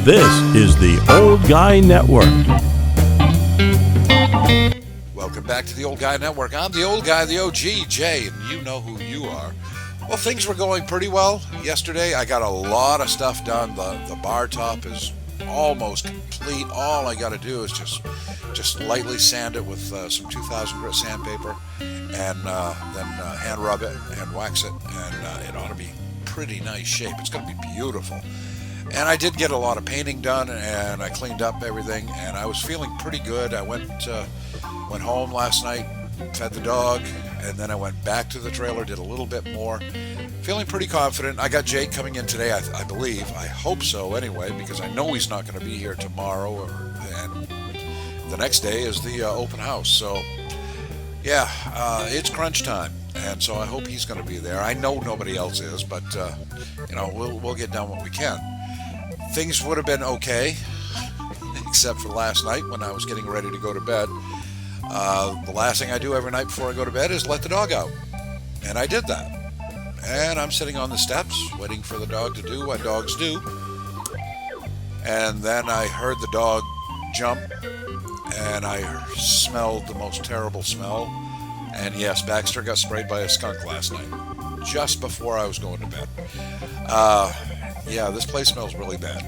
This is the Old Guy Network. Welcome back to the Old Guy Network. I'm the old guy, the OG, Jay, and you know who you are. Well, things were going pretty well yesterday. I got a lot of stuff done. The bar top is almost complete. All I got to do is just lightly sand it with some 2000 grit sandpaper, and then hand rub it and wax it, and it ought to be pretty nice shape. It's going to be beautiful. And I did get a lot of painting done, and I cleaned up everything, and I was feeling pretty good. I went home last night, fed the dog, and then I went back to the trailer, did a little bit more. Feeling pretty confident. I got Jake coming in today, I believe. I hope so anyway, because I know he's not going to be here tomorrow, and the next day is the open house. So, yeah, it's crunch time, and so I hope he's going to be there. I know nobody else is, but, we'll get done what we can. Things would have been okay, except for last night when I was getting ready to go to bed. The last thing I do every night before I go to bed is let the dog out. And I did that. And I'm sitting on the steps waiting for the dog to do what dogs do. And then I heard the dog jump, and I smelled the most terrible smell. And yes, Baxter got sprayed by a skunk last night, just before I was going to bed. Yeah, this place smells really bad.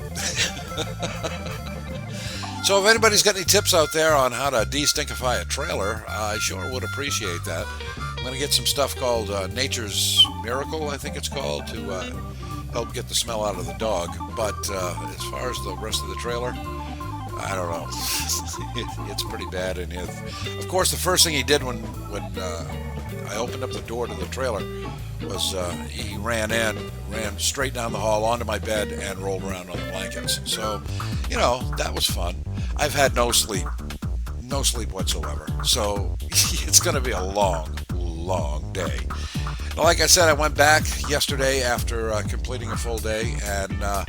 So if anybody's got any tips out there on how to de-stinkify a trailer, I sure would appreciate that. I'm going to get some stuff called Nature's Miracle, I think it's called, to help get the smell out of the dog. But as far as the rest of the trailer, I don't know. It's pretty bad in here. Of course, the first thing he did when I opened up the door to the trailer was he ran straight down the hall onto my bed and rolled around on the blankets. So, that was fun. I've had no sleep whatsoever. So it's going to be a long, long day. Now, like I said, I went back yesterday after completing a full day, and I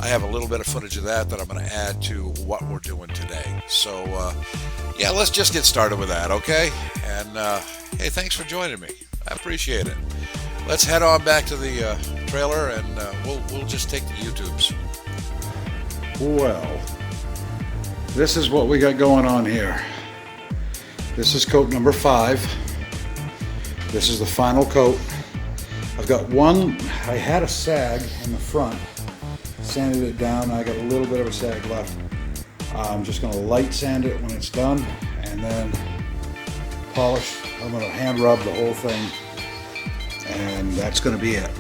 have a little bit of footage of that I'm going to add to what we're doing today. So, yeah, let's just get started with that, okay? And, hey, thanks for joining me. I appreciate it. Let's head on back to the trailer, and we'll just take the YouTubes. Well, this is what we got going on here. This is coat number 5. This is the final coat. I've got one, I had a sag in the front, sanded it down. I got a little bit of a sag left. I'm just going to light sand it when it's done, and then polish. I'm going to hand rub the whole thing, and that's going to be it.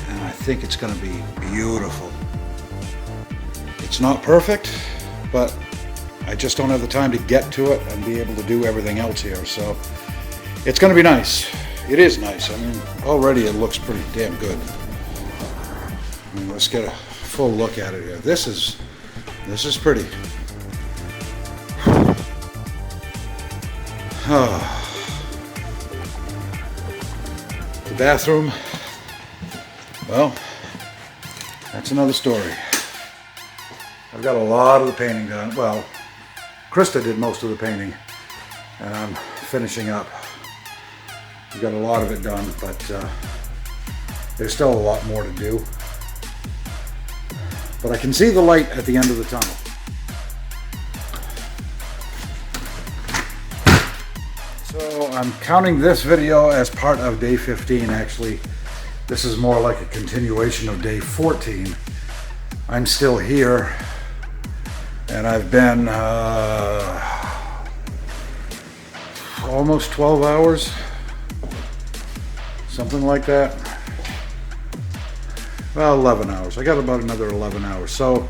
And I think it's going to be beautiful. It's not perfect, but I just don't have the time to get to it and be able to do everything else here. So it's going to be nice. It is nice. I mean, already it looks pretty damn good. Let's get a full look at it here. This is pretty. The bathroom, well, that's another story. I've got a lot of the painting done. Well, Krista did most of the painting, and I'm finishing up. We've got a lot of it done, but there's still a lot more to do. But I can see the light at the end of the tunnel. So I'm counting this video as part of day 15. Actually, this is more like a continuation of day 14. I'm still here, and I've been almost 12 hours, something like that. Well, 11 hours. I got about another 11 hours. So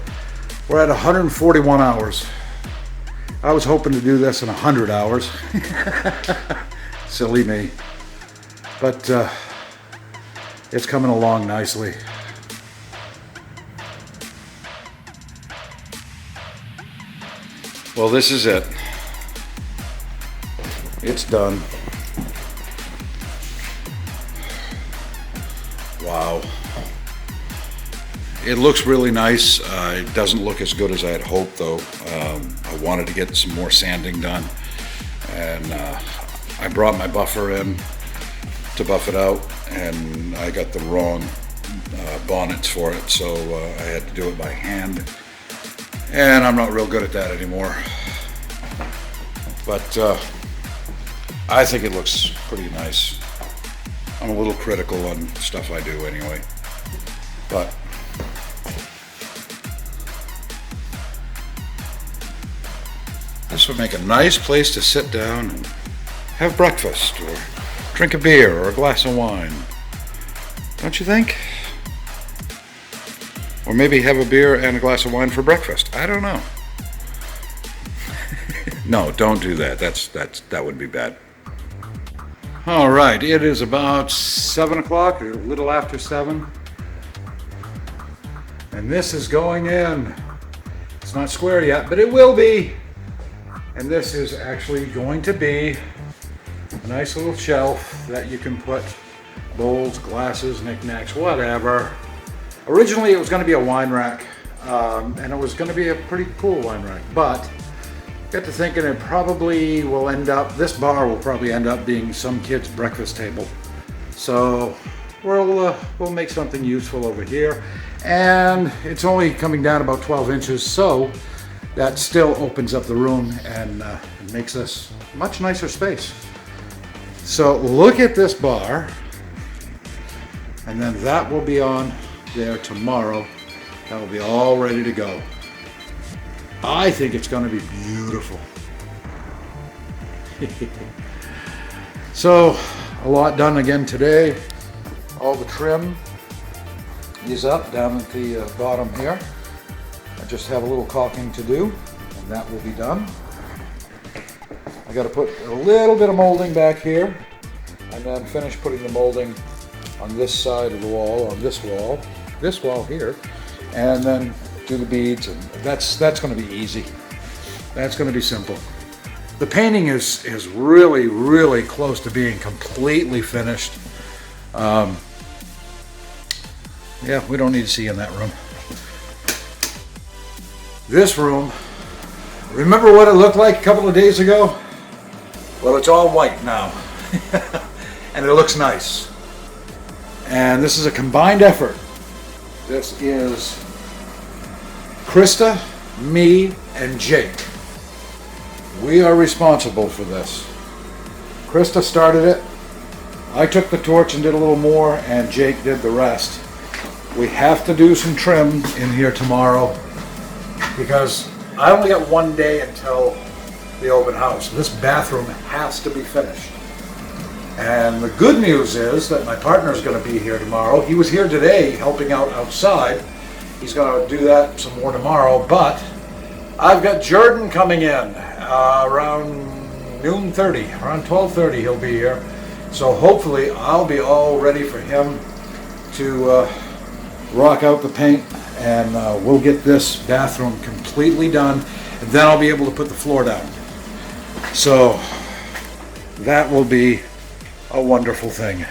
we're at 141 hours. I was hoping to do this in 100 hours. Silly me. But it's coming along nicely. Well, this is it. It's done. Wow. It looks really nice. It doesn't look as good as I had hoped, though. I wanted to get some more sanding done, and I brought my buffer in to buff it out, and I got the wrong bonnets for it, so I had to do it by hand. And I'm not real good at that anymore. But I think it looks pretty nice. I'm a little critical on stuff I do anyway. But this would make a nice place to sit down and have breakfast or drink a beer or a glass of wine. Don't you think? Or maybe have a beer and a glass of wine for breakfast. I don't know. No, don't do that. That would be bad. All right, it is about 7 o'clock, or a little after 7. And this is going in. It's not square yet, but it will be. And this is actually going to be a nice little shelf that you can put bowls, glasses, knickknacks, whatever. Originally, it was going to be a wine rack, and it was going to be a pretty cool wine rack, but got to thinking it probably will end up, this bar will probably end up being some kid's breakfast table. So we'll make something useful over here. And it's only coming down about 12 inches, so that still opens up the room and makes this a much nicer space. So look at this bar, and then that will be on there tomorrow. That will be all ready to go. I think it's going to be beautiful. So, a lot done again today. All the trim is up down at the bottom here. I just have a little caulking to do, and that will be done. I got to put a little bit of molding back here, and then finish putting the molding on this side of the wall, on this wall here, and then do the beads, and that's going to be easy. That's going to be simple. The painting is really close to being completely finished. Yeah, we don't need to see in that room. This room, remember what it looked like a couple of days ago? Well, it's all white now, and it looks nice. And this is a combined effort. This is Krista, me, and Jake. We are responsible for this. Krista started it. I took the torch and did a little more, and Jake did the rest. We have to do some trim in here tomorrow because I only got one day until the open house. This bathroom has to be finished. And the good news is that my partner is going to be here tomorrow. He was here today helping out outside. He's going to do that some more tomorrow, but I've got Jordan coming in around noon 30, around 12:30 he'll be here. So hopefully I'll be all ready for him to rock out the paint, and we'll get this bathroom completely done, and then I'll be able to put the floor down. So that will be a wonderful thing.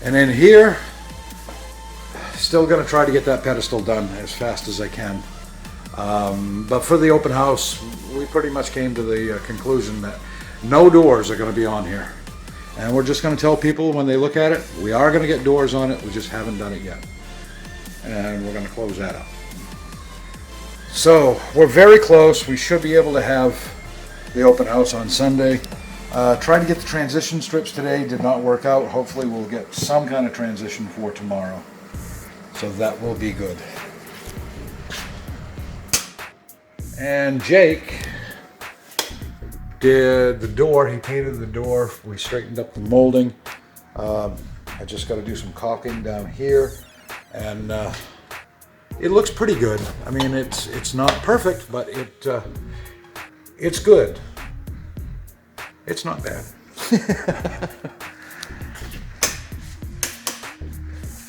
And in here, still going to try to get that pedestal done as fast as I can. But for the open house, we pretty much came to the conclusion that no doors are going to be on here. And we're just going to tell people when they look at it, we are going to get doors on it, we just haven't done it yet. And we're going to close that up. So we're very close. We should be able to have the open house on Sunday. Tried to get the transition strips today, did not work out. Hopefully we'll get some kind of transition for tomorrow. So that will be good. And Jake did the door. He painted the door. We straightened up the molding. I just got to do some caulking down here, and it looks pretty good. I mean, it's not perfect, but it's good. It's not bad.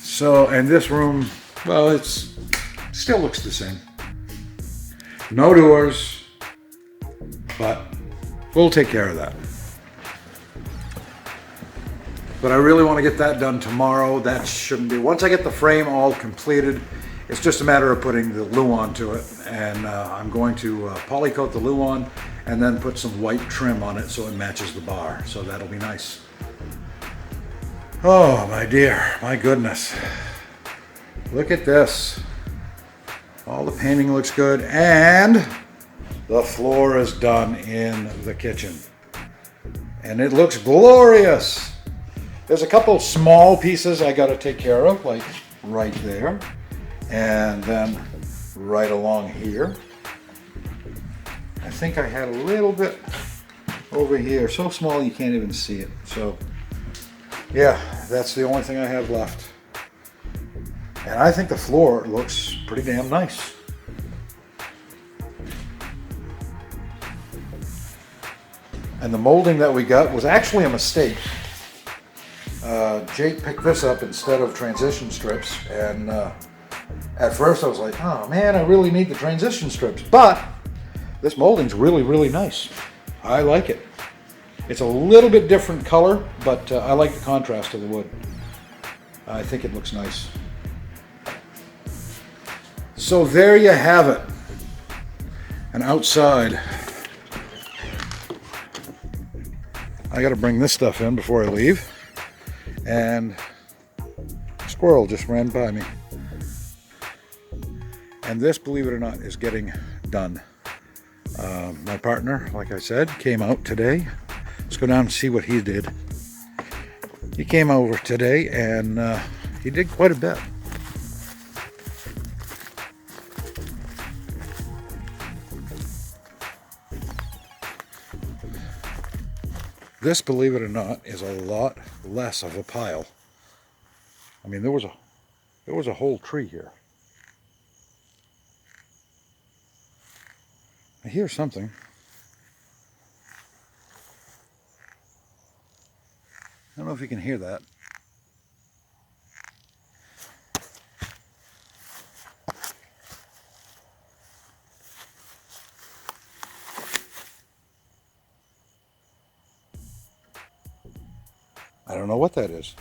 So, and this room, well, it's still looks the same. No doors, but we'll take care of that. But I really want to get that done tomorrow. That shouldn't be, once I get the frame all completed, it's just a matter of putting the Luan to it. And I'm going to polycoat the Luan and then put some white trim on it so it matches the bar. So that'll be nice. Oh, my dear, my goodness. Look at this. All the painting looks good, and the floor is done in the kitchen. And it looks glorious. There's a couple small pieces I got to take care of, like right there, and then right along here. I think I had a little bit over here, so small you can't even see it. So yeah, that's the only thing I have left. And I think the floor looks pretty damn nice. And the molding that we got was actually a mistake. Jake picked this up instead of transition strips, and at first I was like, oh man, I really need the transition strips. But this molding's really, really nice. I like it. It's a little bit different color, but I like the contrast of the wood. I think it looks nice. So there you have it. And outside, I got to bring this stuff in before I leave. And a squirrel just ran by me. And this, believe it or not, is getting done. My partner, like I said, came out today. Let's go down and see what he did. He came over today and he did quite a bit. This, believe it or not, is a lot less of a pile. I mean, there was a whole tree here. I hear something. I don't know if you can hear that. I don't know what that is.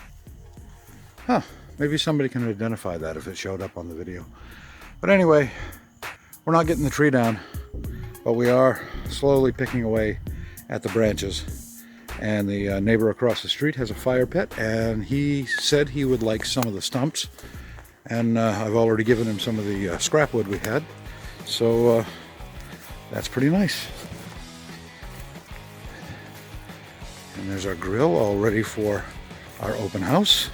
Huh, maybe somebody can identify that if it showed up on the video. But anyway, we're not getting the tree down, but we are slowly picking away at the branches. And the neighbor across the street has a fire pit, and he said he would like some of the stumps. And I've already given him some of the scrap wood we had. So that's pretty nice. And there's our grill all ready for our open house.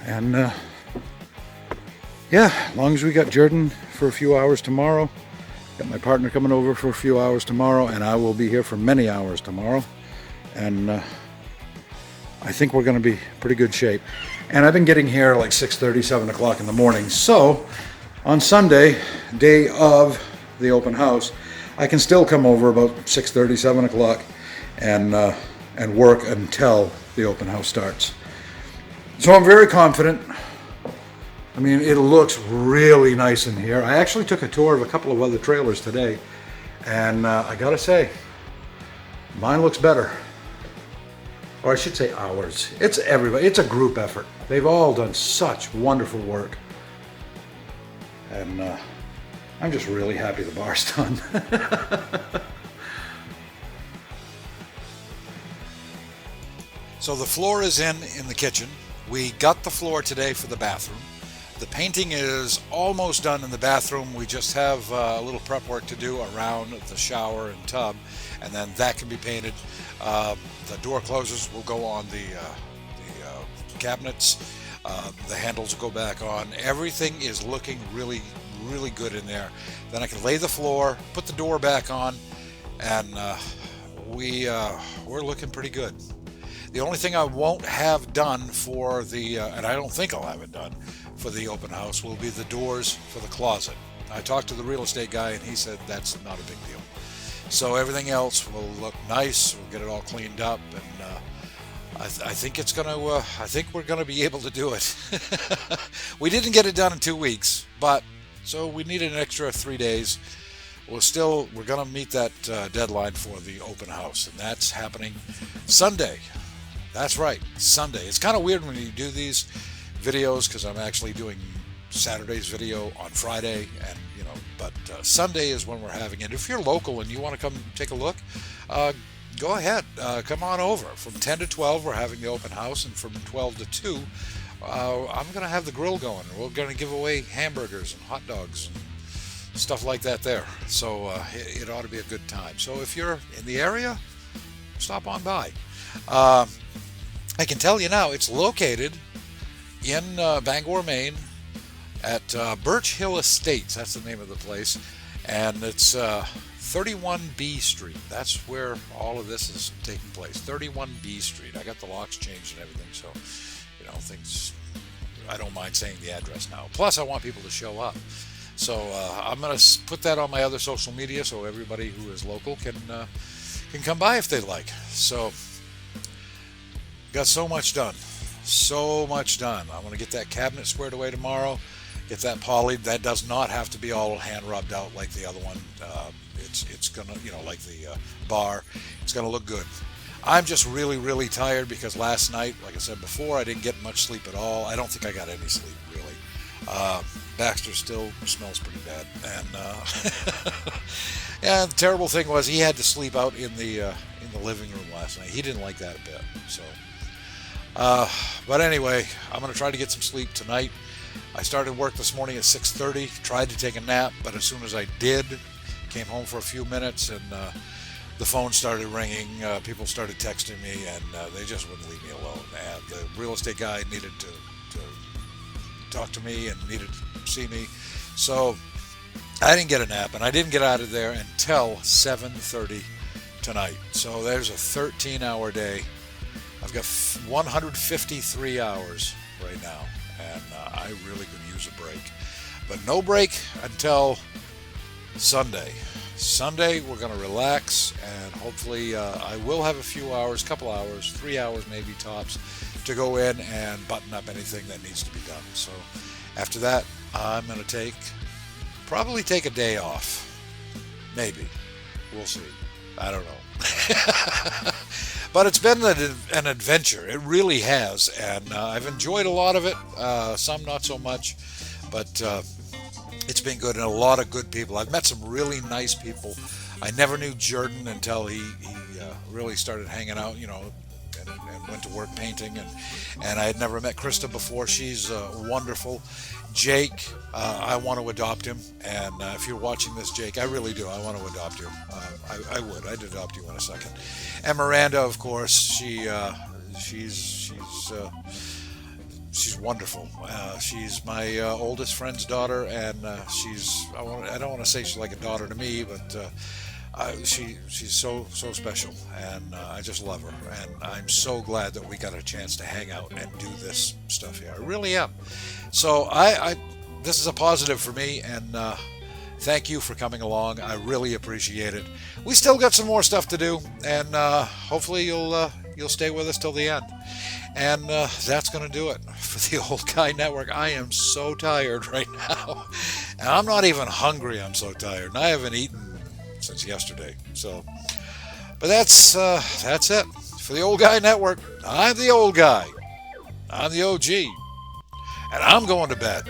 And yeah, as long as we got Jordan for a few hours tomorrow, got my partner coming over for a few hours tomorrow, and I will be here for many hours tomorrow. And I think we're going to be pretty good shape. And I've been getting here like 6:30, 7 o'clock in the morning. So on Sunday, day of the open house, I can still come over about 6:30, 7 o'clock and work until the open house starts. So I'm very confident. I mean, it looks really nice in here. I actually took a tour of a couple of other trailers today, and I gotta say, mine looks better. Or I should say ours. It's everybody. It's a group effort. They've all done such wonderful work. And I'm just really happy the bar's done. So the floor is in the kitchen. We got the floor today for the bathroom. The painting is almost done in the bathroom. We just have a little prep work to do around the shower and tub, and then that can be painted. The door closers will go on the cabinets. The handles will go back on. Everything is looking really, really good in there. Then I can lay the floor, put the door back on, and we're looking pretty good. The only thing I won't have done for the, and I don't think I'll have it done for the open house, will be the doors for the closet. I talked to the real estate guy, and he said that's not a big deal. So everything else will look nice. We'll get it all cleaned up, and I think it's gonna. I think we're gonna be able to do it. We didn't get it done in 2 weeks, but so we needed an extra 3 days. We're gonna meet that deadline for the open house, and that's happening Sunday. That's right, Sunday. It's kind of weird when you do these videos because I'm actually doing Saturday's video on Friday, and but Sunday is when we're having it. If you're local and you want to come take a look, go ahead, come on over. From 10 to 12 we're having the open house, and from 12 to 2 I'm going to have the grill going. We're going to give away hamburgers and hot dogs and stuff like that there. So it ought to be a good time. So if you're in the area, stop on by. I can tell you now, it's located in Bangor, Maine, at Birch Hill Estates. That's the name of the place. And it's 31B Street. That's where all of this is taking place. 31B Street. I got the locks changed and everything, so, things, I don't mind saying the address now. Plus, I want people to show up. So I'm going to put that on my other social media so everybody who is local can come by if they'd like. So, got so much done. So much done. I want to get that cabinet squared away tomorrow. Get that polyed. That does not have to be all hand rubbed out like the other one. It's gonna, like the bar. It's gonna look good. I'm just really, really tired because last night, like I said before, I didn't get much sleep at all. I don't think I got any sleep really. Baxter still smells pretty bad, and and the terrible thing was he had to sleep out in the living room last night. He didn't like that a bit. So, but anyway, I'm gonna try to get some sleep tonight. I started work this morning at 6:30, tried to take a nap, but as soon as I did, came home for a few minutes and the phone started ringing. People started texting me and they just wouldn't leave me alone. And the real estate guy needed to talk to me and needed to see me. So I didn't get a nap and I didn't get out of there until 7:30 tonight. So there's a 13-hour day. I've got 153 hours right now. And I really could use a break. But no break until Sunday. Sunday, we're going to relax, and hopefully I will have a few hours, couple hours, 3 hours maybe tops, to go in and button up anything that needs to be done. So after that, I'm going to probably take a day off. Maybe. We'll see. I don't know. But it's been an adventure. It really has. And I've enjoyed a lot of it. Some not so much. But it's been good. And a lot of good people. I've met some really nice people. I never knew Jordan until he really started hanging out, and went to work painting. And I had never met Krista before. She's wonderful. Jake, I want to adopt him, and if you're watching this, Jake, I really do. I want to adopt you. I would. I'd adopt you in a second. And Miranda, of course, she's wonderful. She's my oldest friend's daughter, and I don't want to say she's like a daughter to me, but she's so special, and I just love her, and I'm so glad that we got a chance to hang out and do this stuff here. I really am. So this is a positive for me, and thank you for coming along. I really appreciate it. We still got some more stuff to do, and hopefully you'll stay with us till the end. And that's going to do it for the Old Guy Network. I am so tired right now, and I'm not even hungry. I'm so tired, and I haven't eaten since yesterday. So, but that's it for the Old Guy Network. I'm the old guy. I'm the OG, and I'm going to bed.